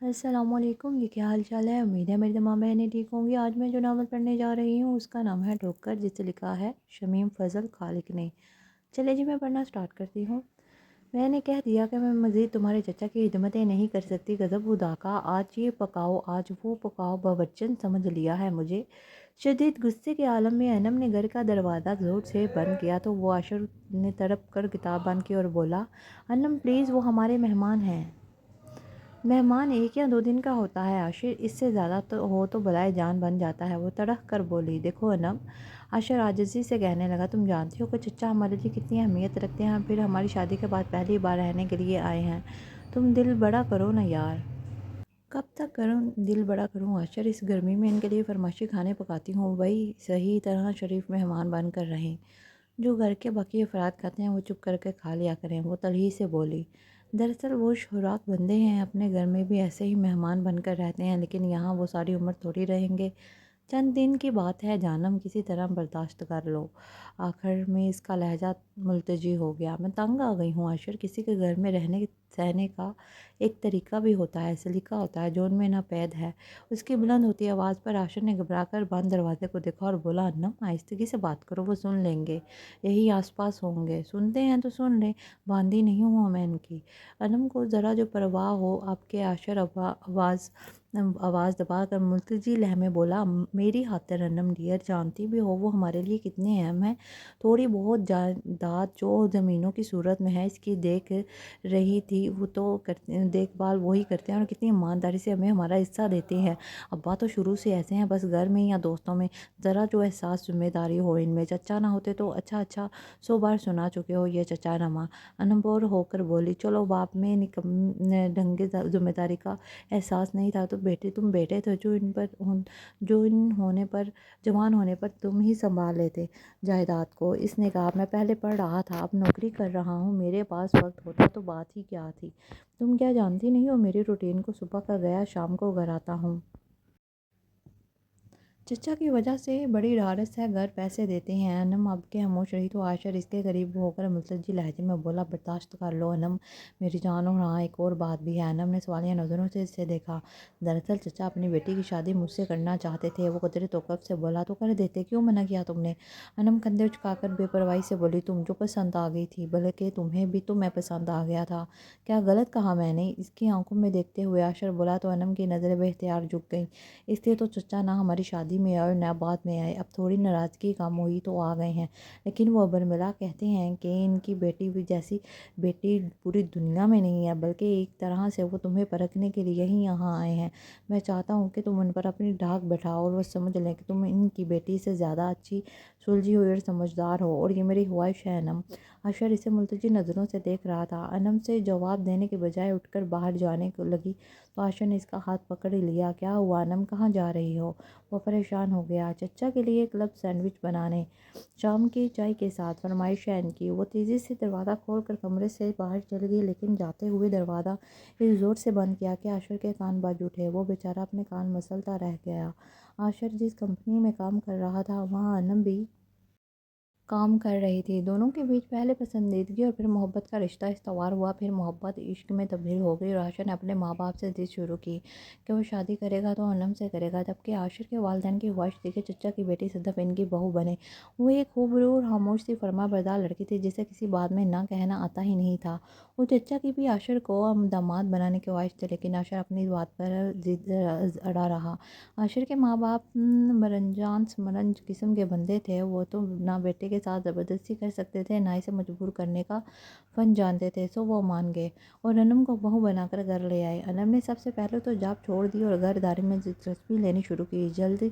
अस्सलामुअलैकुम, ये क्या हाल चाल है। उम्मीद है मेरी तमाम बहनें ठीक होंगी। आज मैं जो नावल पढ़ने जा रही हूँ उसका नाम है ठोकर, जिसे लिखा है शमीम फ़ज़ल खालिक ने। चलिए जी, मैं पढ़ना स्टार्ट करती हूँ। मैंने कह दिया कि मैं मज़ीद तुम्हारे चचा की हिदमतें नहीं कर सकती। गज़ब खुदा का, आज ये पकाओ आज वो पकाओ, बावचन समझ लिया है मुझे। शदीद गुस्से के आलम में अनम ने घर का दरवाज़ा ज़ोर से बंद किया तो वो आशर ने तड़प कर किताब बंद की और बोला, अनम प्लीज़, वो हमारे मेहमान हैं। मेहमान 1 या 2 दिन का होता है आशिर, इससे ज़्यादा तो हो तो बलाए जान बन जाता है। वो तड़क कर बोली, देखो अनम। आशिर आजिज़ी से कहने लगा, तुम जानती हो कि चचा हमारे लिए कितनी अहमियत रखते हैं। फिर हमारी शादी के बाद पहली बार रहने के लिए आए हैं। तुम दिल बड़ा करो ना यार। कब तक करूँ दिल बड़ा करूँ आशिर, इस गर्मी में इनके लिए फरमाइशी खाने पकाती हूँ। वही सही तरह शरीफ मेहमान बन कर रहें। जो घर के बाकी अफराद खाते हैं वो चुप करके खा लिया करें। वो तलही से बोली, दरअसल वो खुराक बंदे हैं, अपने घर में भी ऐसे ही मेहमान बनकर रहते हैं, लेकिन यहाँ वो सारी उम्र थोड़ी रहेंगे। चंद दिन की बात है जानम, किसी तरह बर्दाश्त कर लो। आखिर में इसका लहजा मुल्तजी हो गया। मैं तंग आ गई हूँ आशिर, किसी के घर में रहने सहने का एक तरीका भी होता है, सलीका होता है, जो उनमें नापैद है। उसकी बुलंद होती आवाज़ पर आशिर ने घबराकर बंद दरवाजे को देखा और बोला, अन्नम आहिस्तगी से बात करो, वो सुन लेंगे, यही आसपास होंगे। सुनते हैं तो सुन ले, बांदी नहीं हूँ मैं इनकी। अनम को ज़रा जो परवाह हो आपके, आशिर आवाज़ दबाकर मुल्तजी लहर में बोला, मेरी खातिर अनम डियर, जानती भी हो वो हमारे लिए कितने अहम हैं। थोड़ी बहुत जायदाद जो ज़मीनों की सूरत में है, इसकी देख रही थी वो तो करते देखभाल वही करते हैं और कितनी ईमानदारी से हमें हमारा हिस्सा देते हैं। अब्बा तो शुरू से ऐसे हैं, बस घर में या दोस्तों में ज़रा जो एहसास जिम्मेदारी हो इनमें। चचा ना होते तो अच्छा अच्छा 100 बार सुना चुके हो ये चचा नमा। अनम्बोर होकर बोली, चलो बाप में निकम ढंग जिम्मेदारी का एहसास नहीं था तो बेटे तुम बेटे थे, जो इन होने पर जवान होने पर तुम ही संभाल लेते जायदाद को। इसने कहा, मैं पहले पढ़ रहा था, अब नौकरी कर रहा हूँ, मेरे पास वक्त होता तो बात ही क्या थी। तुम क्या जानती नहीं हो मेरी रूटीन को, सुबह का गया शाम को घर आता हूँ। चचा की वजह से बड़ी ढारस है, घर पैसे देते हैं। अनम अब के खामोश रही तो आयशर इसके करीब होकर मुलतजी लहजे में बोला, बर्दाश्त कर लो अनम मेरी जान, और हाँ एक और बात भी है। अनम ने सवालिया नज़रों से इसे देखा। दरअसल चचा अपनी बेटी की शादी मुझसे करना चाहते थे। वो कदरे तोक़ुफ़ से बोला, तो कर देते, क्यों मना किया तुमने। अनम कंधे उचकाकर बेपरवाही से बोली, तुम जो पसंद आ गई थी, बल्कि तुम्हें भी तो मैं पसंद आ गया था। क्या गलत कहा मैंने। इसकी आंखों में देखते हुए आयशर बोला तो अनम की नज़रें बेख्तियार झुक गईं। इसलिए तो चचा ना हमारी शादी में आए और ना बाद में आए। अब थोड़ी नाराज़गी कम हुई तो आ गए हैं, लेकिन वो बरमिला कहते हैं कि इनकी बेटी भी जैसी बेटी पूरी दुनिया में नहीं है, बल्कि एक तरह से वो तुम्हें परखने के लिए ही यहाँ आए हैं। मैं चाहता हूँ कि तुम उन पर अपनी डाक बैठाओ और वो समझ लें कि तुम इनकी बेटी से ज़्यादा अच्छी, सुलझी हुई और समझदार हो, और ये मेरी ख्वाहिश है अनम। अशर इसे मुल्तजी नज़रों से देख रहा था। अनम से जवाब देने के बजाय उठकर बाहर जाने को लगी तो आशा ने इसका हाथ पकड़ लिया। क्या हुआ अनम, कहाँ जा रही हो। वो परेशान हो गया। चचा के लिए क्लब सैंडविच बनाने, शाम की चाय के साथ, फरमाइश है इनकी। वो तेज़ी से दरवाज़ा खोलकर कमरे से बाहर चल गई, लेकिन जाते हुए दरवाज़ा इस ज़ोर से बंद किया कि आशर के कान बाज उठे। वो बेचारा अपने कान मसलता रह गया। आशर जिस कंपनी में काम कर रहा था वहाँ अनम भी काम कर रही थी। दोनों के बीच पहले पसंदीदगी और फिर मोहब्बत का रिश्ता इस्तवार हुआ। फिर मोहब्बत इश्क में तब्दील हो गई और आशिर ने अपने माँ बाप से ज़िद शुरू की कि वो शादी करेगा तो अनम से करेगा, जबकि आशिर के वालिदैन की ख्वाहिश थी कि चचा की बेटी सदफ इनकी बहू बने। वो एक खूबरू और खामोश सी फरमाबरदार लड़की थी जिसे किसी बात में ना कहना आता ही नहीं था। वो चचा की भी आशिर को दामाद बनाने की ख्वाहिश थी, लेकिन आशिर अपनी इस बात पर ज़िद अड़ा रहा। आशिर के माँ बाप मरंजान समरंज किस्म के बंदे थे। वो तो ना बेटे के साथ ज़बरदस्ती कर सकते थे, ना इसे मजबूर करने का फ़न जानते थे। सो वो मान गए और अनम को बहू बनाकर घर ले आए। अनम ने सबसे पहले तो जॉब छोड़ दी और घरदारी में दिलचस्पी लेनी शुरू की। जल्दी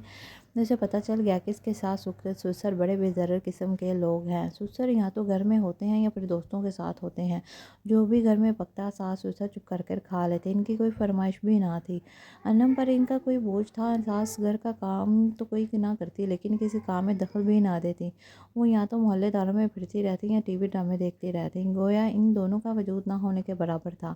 उसे पता चल गया कि इसके सास ससुर बड़े बेज़र्र किस्म के लोग हैं। ससुर या तो घर में होते हैं या फिर दोस्तों के साथ होते हैं। जो भी घर में पकता सास ससुर चुप कर खा लेते। इनकी कोई फरमाइश भी ना थी। अनम पर इनका कोई बोझ था। सास घर का काम तो कोई ना करती, लेकिन किसी काम में दखल भी ना देती। वो या तो मोहल्लेदारों में फिरती रहती या टीवी ड्रामे देखती रहती, गोया इन दोनों का वजूद ना होने के बराबर था।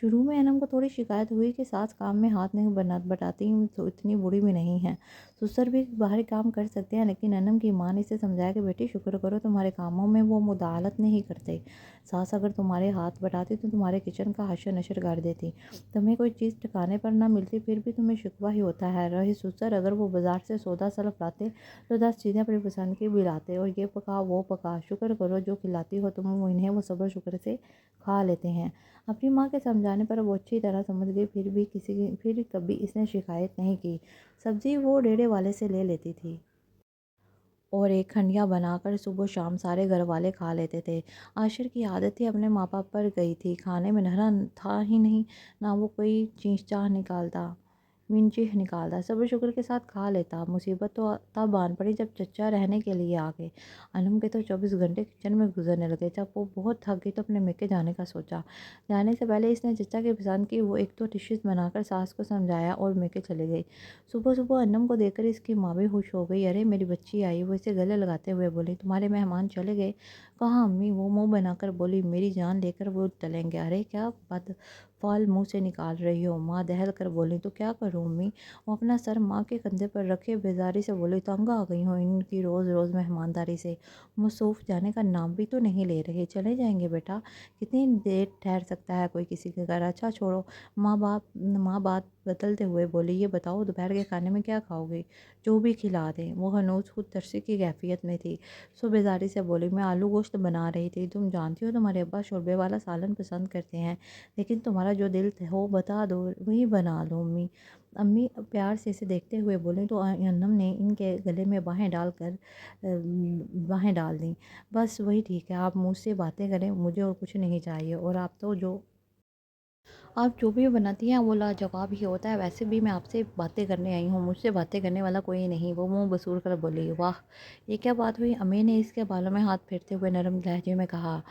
शुरू में अनम को थोड़ी शिकायत हुई कि सास काम में हाथ नहीं बना बटाती, तो इतनी बुरी भी नहीं है। ससुर भी भी बाहरी काम कर सकते हैं, लेकिन अनम की माँ ने इसे समझाया कि बेटी शुक्र करो तुम्हारे कामों में वो मुदाखलत नहीं करते। सास अगर तुम्हारे हाथ बटाती तो तुम्हारे किचन का हशर नशर कर देती। तुम्हें कोई चीज़ ठिकाने पर ना मिलती फिर भी तुम्हें शिकवा ही होता है। रही ससुर, अगर वो बाजार से सौदा सलफ लाते तो 10 चीज़ें अपनी पसंद की भी लाते और ये पका वो पका। शुक्र करो जो खिलाती हो तुम इन्हें वो सब्र शुक्र से खा लेते हैं। अपनी माँ के समझाने पर वो अच्छी तरह समझ गई, फिर कभी इसने शिकायत नहीं की। सब्जी वो डेरे वाले से ले लेती थी और एक खंडिया बनाकर सुबह शाम सारे घर वाले खा लेते थे। आशिर की आदत थी, अपने माँ बाप पर गई थी, खाने में नहरा था ही नहीं, ना वो कोई चींच चाह निकालता मिंचिह निकालता, सब्र शुक्र के साथ खा लेता। मुसीबत तो तब आन पड़ी जब चचा रहने के लिए आ गए। अनम के तो 24 घंटे किचन में गुजरने लगे। जब वो बहुत थक गई तो अपने मेके जाने का सोचा। जाने से पहले इसने चचा की पसंद की वो एक दो डिशेस बनाकर सास को समझाया और मेके चले गई। सुबह सुबह अनम को देखकर इसकी माँ भी खुश हो गई। अरे मेरी बच्ची आई। वो इसे गले लगाते हुए बोली, तुम्हारे मेहमान चले गए? कहाँ अम्मी? वो मुंह बनाकर बोली, मेरी जान लेकर वो चलेंगे। अरे क्या बात फल मुंह से निकाल रही हो? माँ दहल कर बोली, तो क्या करूँ अम्मी? वो अपना सर माँ के कंधे पर रखे बेजारी से बोली, तंग आ गई हूँ इनकी रोज़ रोज़ मेहमानदारी से। मसरूफ़ जाने का नाम भी तो नहीं ले रहे। चले जाएंगे बेटा, कितनी देर ठहर सकता है कोई किसी के घर? अच्छा छोड़ो। माँ बात बदलते हुए बोली, ये बताओ दोपहर के खाने में क्या खाओगे? जो भी खिला दें। वो हनूज खुद तरसी की कैफियत में थी। सो बेजारी से बोली, मैं आलू गोश्त बना रही थी। तुम जानती हो तुम्हारे अब्बा शोरबे वाला सालन पसंद करते हैं, लेकिन तुम्हारा जो दिल हो बता दो, वही बना लो अम्मी। अम्मी प्यार से इसे देखते हुए बोले तो अनम ने इनके गले में बाहें डाल दी। बस वही ठीक है, आप मुझसे बातें करें, मुझे और कुछ नहीं चाहिए। और आप तो जो आप जो भी बनाती हैं वो लाजवाब ही होता है। वैसे भी मैं आपसे बातें करने आई हूँ, मुझसे बातें करने वाला कोई नहीं। वो मुंह बसूर कर बोली, वाह ये क्या बात हुई? अम्मी ने इसके बालों में हाथ फेरते हुए नरम लहजे में कहा,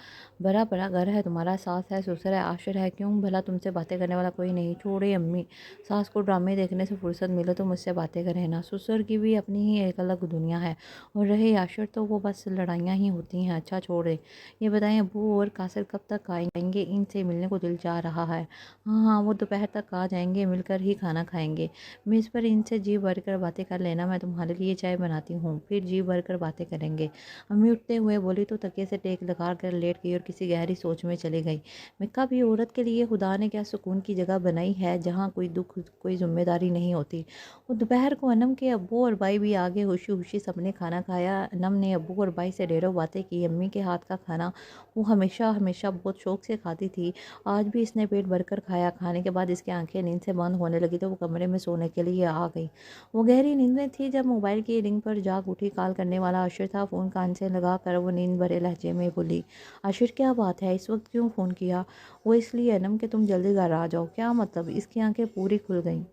बड़ा बड़ा घर है तुम्हारा, सास है ससुर है आशिर है, क्यों भला तुमसे बातें करने वाला कोई नहीं? छोड़े अम्मी, सास को ड्रामे देखने से फुर्सत मिले तो मुझसे बातें करें ना। ससुर की भी अपनी ही एक अलग दुनिया है, और रहे आशिर तो वो बस लड़ाइयाँ ही होती हैं। अच्छा छोड़े, ये बताएं अबू और कासिर कब तक आएंगे? इनसे मिलने को दिल चाह रहा है। हाँ हाँ, वो दोपहर तक आ जाएंगे, मिलकर ही खाना खाएंगे। मेज़ पर इनसे जी भर कर बातें कर लेना, मैं तुम्हारे लिए चाय बनाती हूँ, फिर जी भर कर बातें करेंगे। अम्मी उठते हुए बोली तो तकिए से टेक लगा कर लेट गई और किसी गहरी सोच में चली गई। मैं भी औरत के लिए खुदा ने क्या सुकून की जगह बनाई है, जहाँ कोई दुख कोई जिम्मेदारी नहीं होती। वो दोपहर को अनम के अब्बू और भाई भी आगे खुशी खुशी सबने खाना खाया। अनम ने अब्बू और भाई से ढेरों बातें की। अम्मी के हाथ का खाना वो हमेशा हमेशा बहुत शौक से खाती थी। आज भी इसने पेट भरकर खाया। खाने के बाद इसकी आंखें नींद से बंद होने लगी तो वो कमरे में सोने के लिए आ गई। वो गहरी नींद में थी जब मोबाइल की रिंग पर जाग उठी। कॉल करने वाला आशिर था। फ़ोन कान से लगा कर वो नींद भरे लहजे में बोली, आशिर क्या बात है, इस वक्त क्यों फ़ोन किया? वो इसलिए अनम कि तुम जल्दी घर आ जाओ। क्या मतलब? इसकी आंखें पूरी खुल गईं।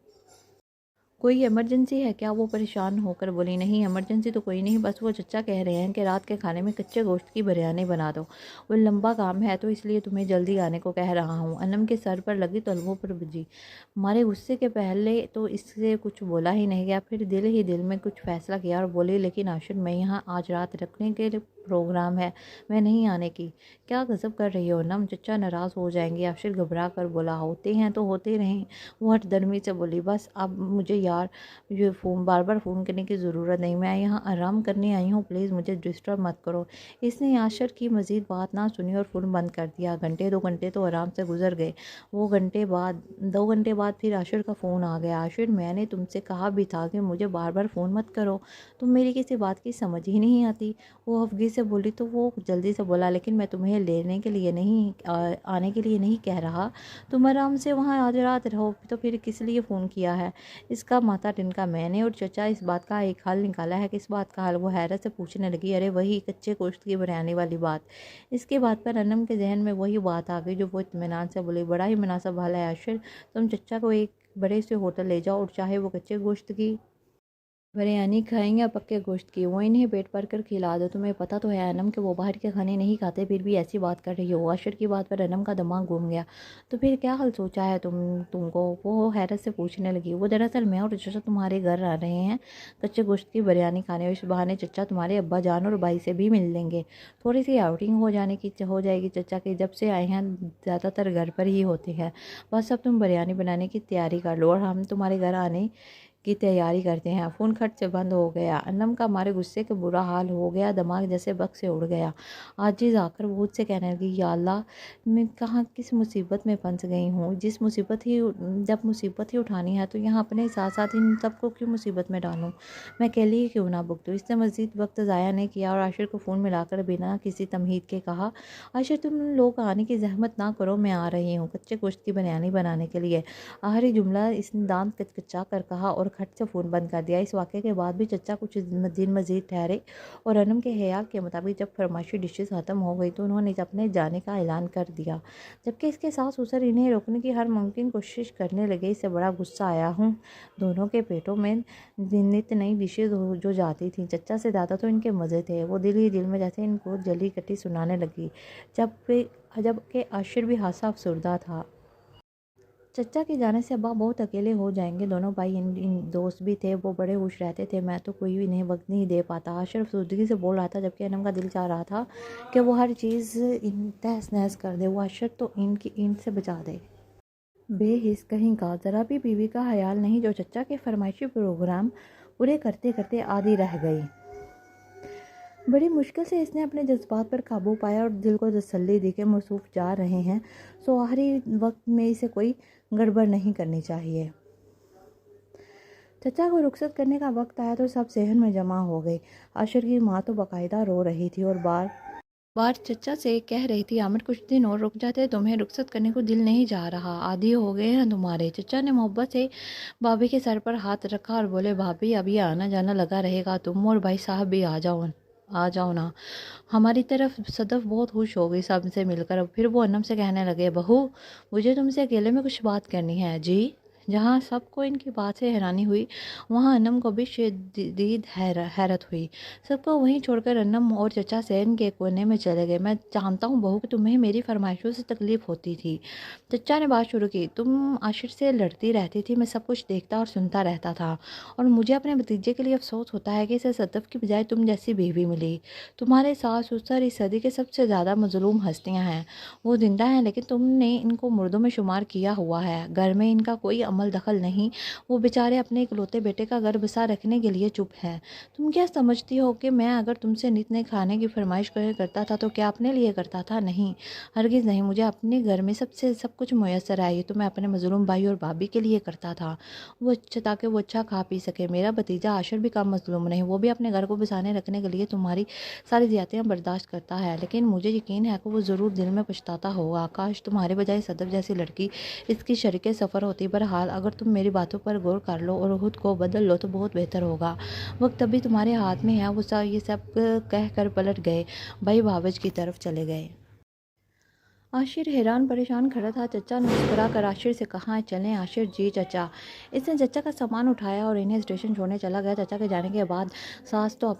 कोई इमरजेंसी है क्या? वो परेशान होकर बोली, नहीं इमरजेंसी तो कोई नहीं, बस वो चचा कह रहे हैं कि रात के खाने में कच्चे गोश्त की बिरयानी बना दो। वो लंबा काम है तो इसलिए तुम्हें जल्दी आने को कह रहा हूँ। अनम के सर पर लगी तलवों पर बजी। मारे गुस्से के पहले तो इससे कुछ बोला ही नहीं गया, फिर दिल ही दिल में कुछ फैसला किया और बोली, लेकिन आशिर मैं यहाँ आज रात रखने के लिए प्रोग्राम है, मैं नहीं आने की। क्या गजब कर रही हो नम, चचा नाराज़ हो जाएंगे। आशिर घबरा कर बोला, होते हैं तो होते रहें। वो हठधर्मी से बोली, बस अब मुझे यार ये फ़ोन बार बार फ़ोन करने की ज़रूरत नहीं, मैं यहाँ आराम करने आई हूँ, प्लीज़ मुझे डिस्टर्ब मत करो। इसने आशिर की मज़ीद बात ना सुनी और फ़ोन बंद कर दिया। घंटे 2 घंटे तो आराम से गुजर गए। वो घंटे बाद 2 घंटे बाद फिर आशिर का फ़ोन आ गया। आशिर, मैंने तुमसे कहा भी था कि मुझे बार बार फ़ोन मत करो, तुम मेरी किसी बात की समझ ही नहीं आती। वो हफ़गी से बोली तो वो जल्दी से बोला, लेकिन मैं तुम्हें लेने के लिए नहीं आने के लिए नहीं कह रहा, तुम आराम से वहाँ आज रात रहो, तो फिर किस लिए फ़ोन किया है? इसका माथा टिनका। मैंने और चचा इस बात का एक हल निकाला है। किस बात का हल? वो हैरत से पूछने लगी। अरे वही कच्चे गोश्त की बिरयानी वाली बात। इसके बाद पर अनम के जहन में वही बात आ गई जो वो इत्मीनान से बोली, बड़ा ही मुनासिब हल है आशिर, तुम चचा को एक बड़े से होटल ले जाओ और चाहे वो कच्चे गोश्त की बिरयानी खाएंगे या पक्के गोश्त की, वो इन्हें पेट भर कर खिला दो। तुम्हें पता तो है अनम कि वो बाहर के खाने नहीं खाते, फिर भी ऐसी बात कर रही हो। आशिर की बात पर अनम का दिमाग घूम गया। तो फिर क्या हल सोचा है तुमको? वो हैरत से पूछने लगी। वो दरअसल मैं और चचा तुम्हारे घर आ रहे हैं कच्चे गोश्त की बिरयानी खाने, और इस बहाने चचा तुम्हारे अब्बा जान और भाई से भी मिल लेंगे। थोड़ी सी आउटिंग हो जाएगी। चचा के जब से आए हैं ज़्यादातर घर पर ही होते हैं। बस अब तुम बिरयानी बनाने की तैयारी कर लो और हम तुम्हारे घर आने की तैयारी करते हैं। फ़ोन खट से बंद हो गया। अनम का हमारे गुस्से के बुरा हाल हो गया, दिमाग जैसे बग से उड़ गया। आजिज़ आकर वो से कहने लगी, या अल्लाह, मैं कहाँ किस मुसीबत में फंस गई हूँ। जब मुसीबत ही उठानी है तो यहाँ अपने साथ साथ इन सबको क्यों मुसीबत में डालूँ। मैं अकेली ही क्यों ना भुगतूँ। इसने मज़ीद वक्त ज़ाया नहीं किया और आशिर को फ़ोन मिलाकर बिना किसी तमहीद के कहा, आशिर तुम लोग आने की जहमत ना करो, मैं आ रही हूँ कच्चे गोश्त की बिरयानी बनाने के लिए। आखिरी जुमला इसने दांत कचकचा कर कहा और खट से फ़ोन बंद कर दिया। इस वाक़े के बाद भी चचा कुछ दिन मज़ीद ठहरे और अनम के ख्याल के मुताबिक जब फरमाइशी डिशेस ख़त्म हो गई तो उन्होंने अपने जाने का ऐलान कर दिया, जबकि इसके सास ससुर इन्हें रोकने की हर मुमकिन कोशिश करने लगे। इससे बड़ा गुस्सा आया हूँ। दोनों के पेटों में नित नई डिशेज जो जाती थी। चचा से ज़्यादा तो इनके मज़े थे। वो दिल ही दिल में जैसे इनको जली कटी सुनाने लगी, जबकि आशिर भी हासा अफसरदा था। चचा के जाने से अब्बा बहुत अकेले हो जाएंगे। दोनों भाई इन दोस्त भी थे, वो बड़े खुश रहते थे। मैं तो कोई भी इन्हें वक्त नहीं दे पाता। आशिर अफसरदगी से बोल रहा था, जबकि अनम का दिल चाह रहा था कि वो हर चीज़ इन तहस नहस कर दे। वो आशिर तो इनसे बचा दे। बेहिस कहीं का, ज़रा भी बीवी का ख्याल नहीं, जो चचा के फरमाइशी प्रोग्राम पूरे करते करते आधी रह गई। बड़ी मुश्किल से इसने अपने जज्बात पर काबू पाया और दिल को तसल्ली दी कि मसरूफ़ जा रहे हैं सो आखिरी वक्त में इसे कोई गड़बड़ नहीं करनी चाहिए। चचा को रुखसत करने का वक्त आया तो सब सहन में जमा हो गई। आशिर की माँ तो बाकायदा रो रही थी और बार बार चचा से कह रही थी, आमिर कुछ दिन और रुक जाते, तुम्हें रुखसत करने को दिल नहीं जा रहा, आदी हो गए हैं तुम्हारे। चचा ने मोहब्बत से भाभी के सर पर हाथ रखा और बोले, भाभी अभी आना जाना लगा रहेगा, तुम और भाई साहब भी आ जाओ ना। हमारी तरफ सदफ बहुत खुश हो गई सबसे मिलकर। फिर वो अनम से कहने लगे, बहू मुझे तुमसे अकेले में कुछ बात करनी है। जी। जहाँ सबको इनकी बात से हैरानी हुई वहाँ अनम को भी शदीद हैरत हुई। सबको वहीं छोड़कर अनम और चचा सहन के कोने में चले गए। मैं जानता हूँ बहू कि तुम्हें मेरी फरमाइशों से तकलीफ़ होती थी। चचा ने बात शुरू की, तुम आशिर से लड़ती रहती थी, मैं सब कुछ देखता और सुनता रहता था और मुझे अपने भतीजे के लिए अफसोस होता है कि इसे सदफ की बजाय तुम जैसी बीवी मिली। तुम्हारे सास ससुर इस सदी के सबसे ज़्यादा मजलूम हस्तियाँ हैं। वो जिंदा हैं लेकिन तुमने इनको मुर्दों में शुमार किया हुआ है। घर में इनका कोई अमल दखल नहीं। वो बेचारे अपने इकलौते बेटे का घर बसा रखने के लिए चुप हैं। तुम क्या समझती हो कि मैं अगर तुमसे नित नए खाने की फरमाइश करता था तो क्या अपने लिए करता था? नहीं, हरगिज़ नहीं। मुझे अपने घर में सब कुछ मुयसर है। ये तो मैं अपने मजलूम भाई और भाभी के लिए करता था, ताकि वो अच्छा खा पी सके। मेरा भतीजा आशिर भी कम मजलूम नहीं, वो भी अपने घर को बसाने रखने के लिए तुम्हारी सारी ज़्यादतियाँ बर्दाश्त करता है। लेकिन मुझे यकीन है कि वो ज़रूर दिल में पछताता होगा। काश तुम्हारे बजाय सदफ जैसी लड़की इसकी शरीके सफ़र होती। बहरहाल अगर तुम मेरी बातों पर गौर कर लो और खुद को बदल लो तो बहुत बेहतर होगा। वक्त अभी तुम्हारे हाथ में है। वो ये सब कह कर पलट गए, भाई भावज की तरफ चले गए। आशिर हैरान परेशान खड़ा था। चचा ने मुस्कुरा कर आशिर से कहा, चलें। आशिर, जी चचा। इसने चचा का सामान उठाया और इन्हें स्टेशन छोड़ने चला गया। चचा के जाने के बाद सास तो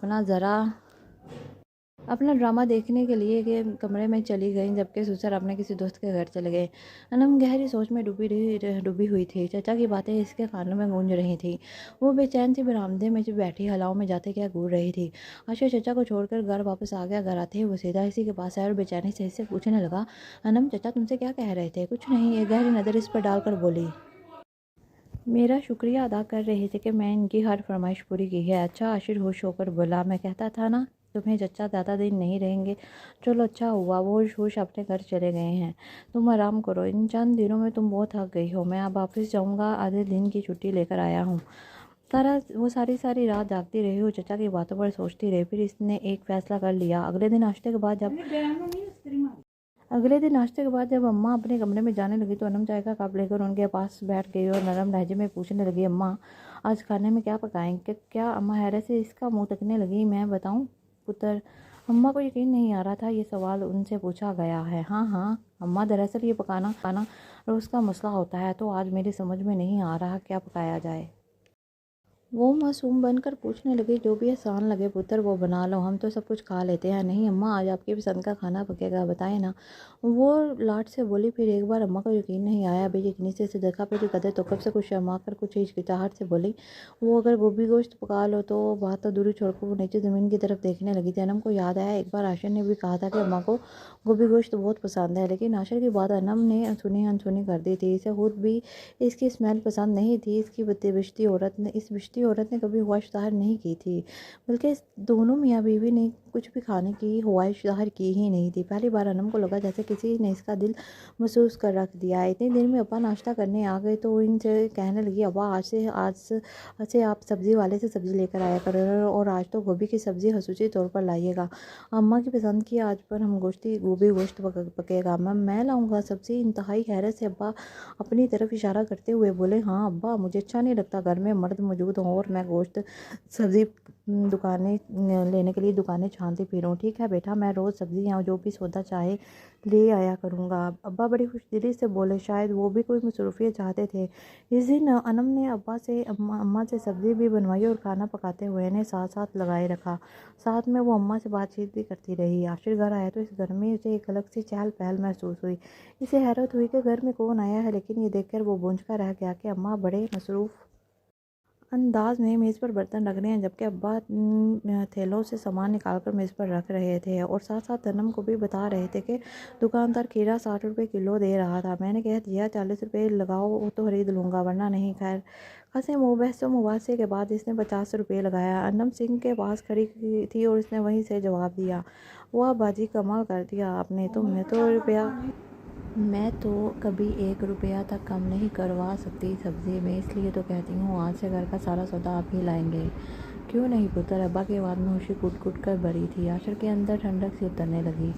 अपना ड्रामा देखने के लिए के कमरे में चली गई, जबकि ससुर अपने किसी दोस्त के घर चले गए। अनम गहरी सोच में डूबी हुई थी। चचा की बातें इसके कानों में गूंज रही थी। वो बेचैन सी बरामदे में जो बैठी हलाओं में जाते क्या घूर रही थी। आशिर चचा को छोड़कर घर वापस आ गया। घर आते ही वो सीधा इसी के पास आया और बेचैनी से इससे पूछने लगा, अनम चचा तुमसे क्या कह रहे थे? कुछ नहीं। एक गहरी नज़र इस पर डालकर बोली, मेरा शुक्रिया अदा कर रहे थे कि मैं इनकी हर फरमाइश पूरी की है। अच्छा। आशिर होश होकर बोला, मैं कहता था ना तुम्हें चचा ज़्यादा दिन नहीं रहेंगे। चलो अच्छा हुआ वो होश अपने घर चले गए हैं। तुम आराम करो। इन चंद दिनों में तुम बहुत थक गई हो। मैं अब वापस जाऊंगा। आधे दिन की छुट्टी लेकर आया हूँ। सारी सारी रात जागती रही और चचा की बातों पर सोचती रही। फिर इसने एक फ़ैसला कर लिया। अगले दिन नाश्ते के बाद जब अम्मा अपने कमरे में जाने लगी तो अनम चाय का कप लेकर उनके पास बैठ गई और नरम लहजे में पूछने लगी, अम्मा आज खाने में क्या पकाएंगे? क्या अम्मा हैरत से इसका मुंह तकने लगी। मैं बताऊं पुत्र? अम्मा को यकीन नहीं आ रहा था ये सवाल उनसे पूछा गया है। हाँ हाँ अम्मा, दरअसल ये पकाना खाना रोज़ का मसला होता है, तो आज मेरी समझ में नहीं आ रहा क्या पकाया जाए। वो मासूम बनकर पूछने लगी, जो भी आसान लगे पुत्र वो बना लो, हम तो सब कुछ खा लेते हैं। नहीं अम्मा, आज आपकी पसंद का खाना पकेगा, बताएं ना। वो लाड से बोली। फिर एक बार अम्मा को यकीन नहीं आया। बेयकीनी से देखा फिर कदर तो कब से कुछ शर्मा कर कुछ हिचकिचाहट से बोली, वो अगर गोभी गोश्त पका लो तो। बात तो दूरी छोड़कर वो नीचे ज़मीन की तरफ देखने लगी थी। अनम को याद आया, एक बार आशर ने भी कहा था कि अम्मा को गोभी गोश्त बहुत पसंद है, लेकिन आशर की बात अनम ने अनसुनी कर दी थी। इसे खुद भी इसकी स्मेल पसंद नहीं थी। इस बिश्ती औरत ने कभी ख्वाहिश ज़ाहिर नहीं की थी, बल्कि इस दोनों मियाँ बीवी ने कुछ भी खाने की ख्वाहिश ज़ाहिर की ही नहीं थी। पहली बार अनम को लगा जैसे किसी ने इसका दिल महसूस कर रख दिया। इतनी देर में अब्बा नाश्ता करने आ गए तो इनसे कहने लगी, अब्बा आज से आप सब्ज़ी वाले से सब्ज़ी लेकर आया करो, और आज तो गोभी की सब्ज़ी खसूसी तौर पर लाइएगा। अम्मा की पसंद की आज पर हम गोभी गोश्त पकेगा। मैं लाऊंगा सब्ज़ी। इंतहाई हैरत से अब्बा अपनी तरफ इशारा करते हुए बोले, हाँ अब्बा, मुझे अच्छा नहीं लगता घर में मर्द मौजूद हों और मैं गोश्त सब्ज़ी दुकानें लेने के लिए दुकानें छानती फिरूं। ठीक है बेटा, मैं रोज़ सब्ज़ी या जो भी सौदा चाहे ले आया करूँगा। अब्बा बड़ी खुशदिली से बोले, शायद वो भी कोई मसरूफ़ियत चाहते थे। इस दिन अनम ने अम्मा से सब्ज़ी भी बनवाई और खाना पकाते हुए इन्हें साथ साथ लगाए रखा। साथ में वो अम्मा से बातचीत भी करती रही। आखिर घर आया तो इस घर में उसे एक अलग सी चहल पहल महसूस हुई। इसे हैरत हुई कि घर में कौन आया है, लेकिन ये देखकर वो गूंज कर रह गया कि अम्मा बड़े मसरूफ़ अंदाज में मेज़ पर बर्तन रख रहे हैं, जबकि अब्बा थैलों से सामान निकाल कर मेज़ पर रख रहे थे और साथ साथ अनम को भी बता रहे थे कि दुकानदार खीरा 60 रुपये किलो दे रहा था। मैंने कह दिया 40 रुपये लगाओ वो तो खरीद लूँगा, वरना नहीं। खैर हंसे बहस मुबासे के बाद इसने 50 रुपये लगाया। अनम सिंह के पास खड़ी थी और इसने वहीं से जवाब दिया, वाह बाजी, कमाल कर दिया आपने। मैं तो कभी 1 रुपया तक कम नहीं करवा सकती सब्ज़ी में, इसलिए तो कहती हूँ आज से घर का सारा सौदा आप ही लाएंगे। क्यों नहीं पुत्र, अब्बा के बाद में खुशी कुट कुट कर भरी थी। आशर के अंदर ठंडक सी उतरने लगी।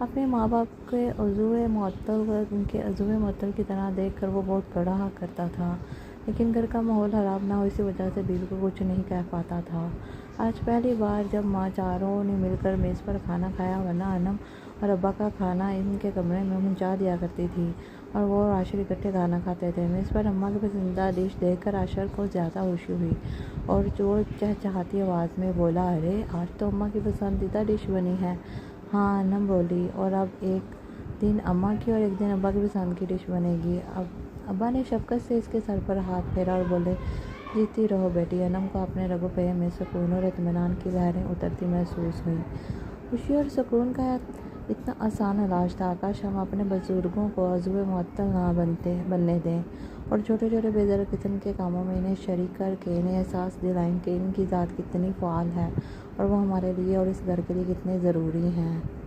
अपने माँ बाप के उनके अज़ूए मुअत्तल की तरह देख कर वो बहुत कड़ा करता था, लेकिन घर का माहौल ख़राब ना हो इसी वजह से बीवी को कुछ नहीं कह पाता था। आज पहली बार जब माँ चारों ने मिलकर मेज़ पर खाना खाया, वरना अनम और अब्बा का खाना इनके कमरे में पहुंचा दिया करती थी और वो और आशर इकट्ठे खाना खाते थे। मेज़ पर अम्मा की पसंदीदा डिश देखकर आशर को ज़्यादा खुशी हुई और जो चहचहाती आवाज़ में बोला, अरे आज तो अम्मा की पसंदीदा डिश बनी है। हाँ अनम बोली, और अब एक दिन अम्मा की और एक दिन अब्बा की पसंद की डिश बनेगी। अब अब्बा ने शफ़क़त से इसके सर पर हाथ फेरा और बोले, जीती रहो बेटी। अनम को अपने रगो पे में सुकून और इत्मीनान की लहरें उतरती महसूस हुई। खुशी और सुकून का इतना आसान इलाज था। काश हम अपने बुजुर्गों को अज़ूए मुअत्तल ना बनने दें और छोटे छोटे बेदर किस्म के कामों में इन्हें शरीक करके इन्हें एहसास दिलाएं कि इनकी ज़ात कितनी फ़ाल है और वो हमारे लिए और इस घर के लिए कितने ज़रूरी हैं।